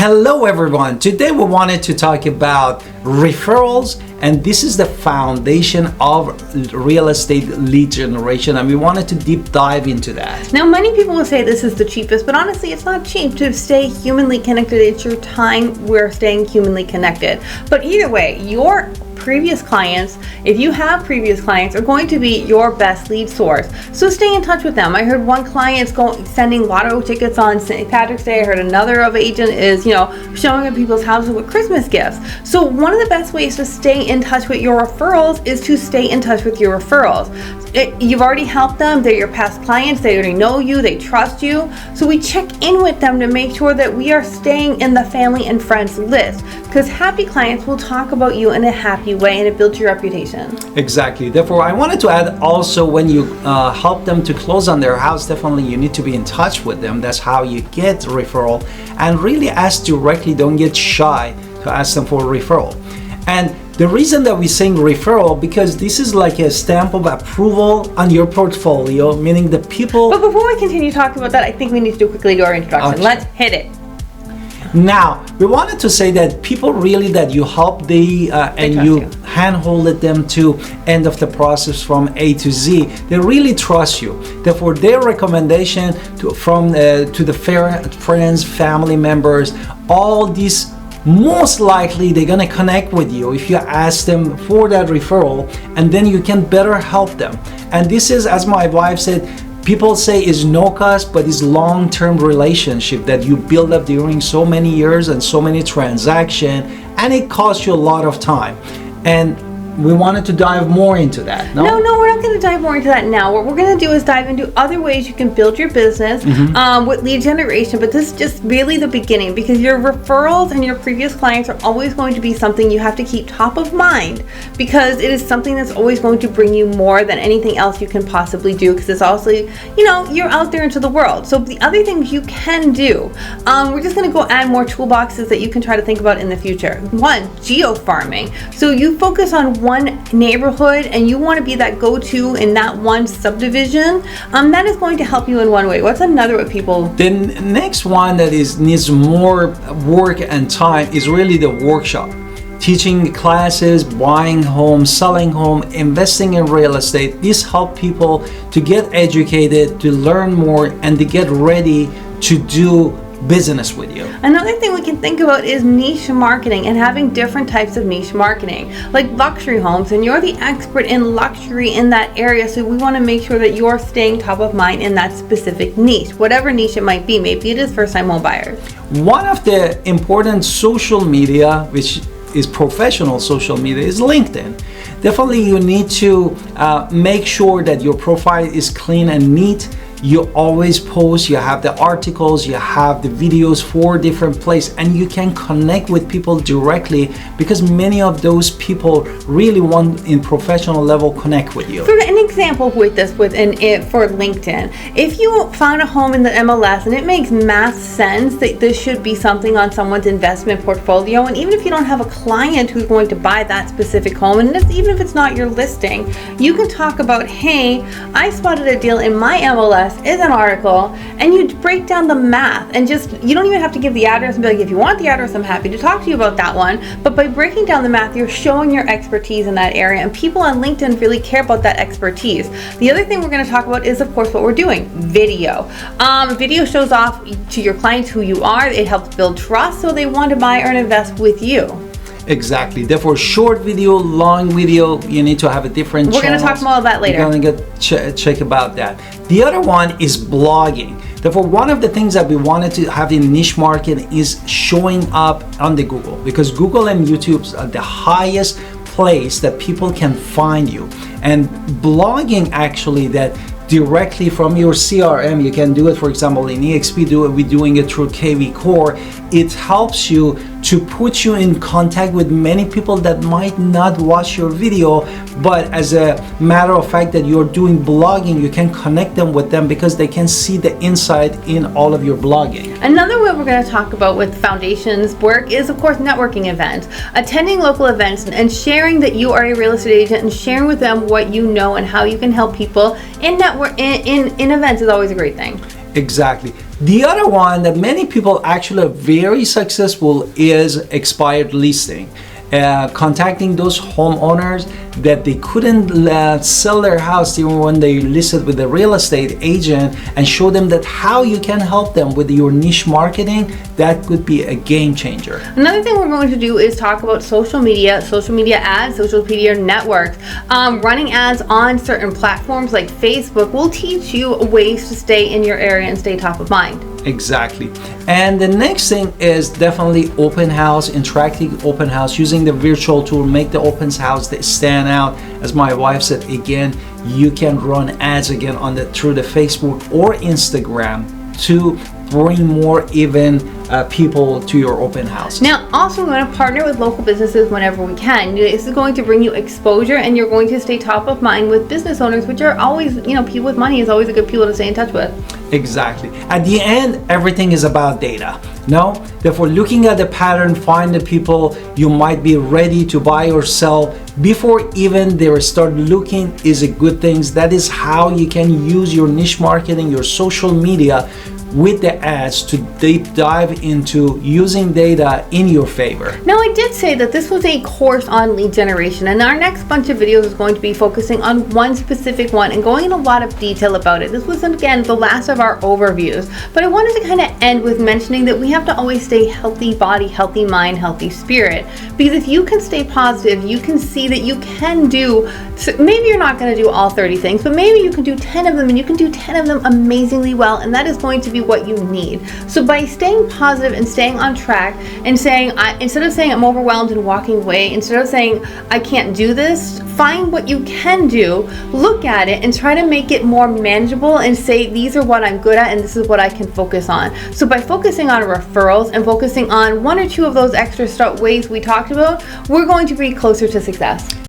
Hello everyone, today we wanted to talk about referrals, and this is the foundation of real estate lead generation, and we wanted to deep dive into that. Now, many people will say this is the cheapest, but honestly it's not cheap to stay humanly connected. It's your time we're staying humanly connected. But either way, your previous clients, if you have previous clients, are going to be your best lead source. So stay in touch with them. I heard one client's sending lotto tickets on St. Patrick's Day. I heard another of agent is, showing up people's houses with Christmas gifts. So one of the best ways to stay in touch with your referrals is to stay in touch with your referrals. You've already helped them. They're your past clients. They already know you. They trust you. So we check in with them to make sure that we are staying in the family and friends list, because happy clients will talk about you in a happy way, and it builds your reputation. Exactly. Therefore, I wanted to add also, when you help them to close on their house, definitely you need to be in touch with them. That's how you get referral, and really ask directly. Don't get shy to ask them for a referral. And the reason that we're saying referral, because this is like a stamp of approval on your portfolio, meaning the people. But before we continue talking about that, I think we need to quickly do our introduction. Okay. Let's hit it. Now, we wanted to say that people really that you help and you handholded them to end of the process from A to Z, they really trust you. Therefore, their recommendation to the friends, family members, all these, most likely they're gonna connect with you if you ask them for that referral, and then you can better help them. And this is, as my wife said, people say is no cost, but it's long-term relationship that you build up during so many years and so many transactions, and it costs you a lot of time. And we wanted to dive more into that. No, we're not going to dive more into that now. What we're going to do is dive into other ways you can build your business with lead generation. But this is just really the beginning, because your referrals and your previous clients are always going to be something you have to keep top of mind, because it is something that's always going to bring you more than anything else you can possibly do, because it's also, you're out there into the world. So the other things you can do, we're just going to go add more toolboxes that you can try to think about in the future. One, Geo-Farming. So you focus on one neighborhood and you want to be that go-to in that one subdivision, that is going to help you in one way. What's another way people? The next one that needs more work and time is really the workshop. Teaching classes, buying home, selling home, investing in real estate. This help people to get educated, to learn more, and to get ready to do business with you. Another thing we can think about is niche marketing and having different types of niche marketing, like luxury homes, and you're the expert in luxury in that area, so we want to make sure that you're staying top of mind in that specific niche, whatever niche it might be. Maybe it is first-time home buyers. One of the important social media, which is professional social media, is LinkedIn. Definitely you need to make sure that your profile is clean and neat. You always post, you have the articles, you have the videos for different places, and you can connect with people directly, because many of those people really want in professional level connect with you. For an example with this, for LinkedIn, if you found a home in the MLS and it makes math sense that this should be something on someone's investment portfolio, and even if you don't have a client who's going to buy that specific home, and even if it's not your listing, you can talk about, hey, I spotted a deal in my MLS, is an article, and you break down the math, and you don't even have to give the address and be like, if you want the address, I'm happy to talk to you about that one. But by breaking down the math, you're showing your expertise in that area, and people on LinkedIn really care about that expertise. The other thing we're going to talk about is, of course, what we're doing, video. Video shows off to your clients who you are. It helps build trust, so they want to buy or invest with you. Exactly. Therefore, short video, long video, you need to have a different We're going to talk more about that later. We're going to check about that. The other one is blogging. Therefore, one of the things that we wanted to have in niche market is showing up on the Google, because Google and YouTube are the highest place that people can find you. And blogging, actually, that directly from your CRM, you can do it. For example, in EXP, we're doing it through KV Core. It helps you to put you in contact with many people that might not watch your video, but as a matter of fact that you're doing blogging, you can connect them with them because they can see the insight in all of your blogging. Another way we're going to talk about with foundations work is, of course, networking events, attending local events, and sharing that you are a real estate agent, and sharing with them what you know and how you can help people in events is always a great thing. Exactly. The other one that many people actually are very successful is expired listing. Contacting those homeowners that they couldn't sell their house even when they listed with the real estate agent, and show them that how you can help them with your niche marketing. That could be a game changer. Another thing we're going to do is talk about social media ads, social media networks. Running ads on certain platforms like Facebook will teach you ways to stay in your area and stay top of mind. Exactly. And the next thing is definitely open house, interactive open house, using the virtual tool, make the open house that stand out. As my wife said, again, you can run ads again on through the Facebook or Instagram to bring more even people to your open house. Now, also, we want to partner with local businesses whenever we can. This is going to bring you exposure, and you're going to stay top of mind with business owners, which are always, people with money is always a good people to stay in touch with. Exactly. At the end, everything is about data. No? Therefore, looking at the pattern, find the people you might be ready to buy or sell before even they start looking is a good thing. That is how you can use your niche marketing, your social media with the ads to deep dive into using data in your favor. Now, I did say that this was a course on lead generation, and our next bunch of videos is going to be focusing on one specific one and going in a lot of detail about it. This was, again, the last of our overviews, but I wanted to kind of end with mentioning that we have to always stay healthy body, healthy mind, healthy spirit, because if you can stay positive, you can see that you can do, so maybe you're not going to do all 30 things, but maybe you can do 10 of them, and you can do 10 of them amazingly well, and that is going to be what you need. So by staying positive and staying on track and saying, instead of saying I'm overwhelmed and walking away, instead of saying I can't do this, find what you can do, look at it and try to make it more manageable and say these are what I'm good at and this is what I can focus on. So by focusing on referrals and focusing on one or two of those extra ways we talked about, we're going to be closer to success.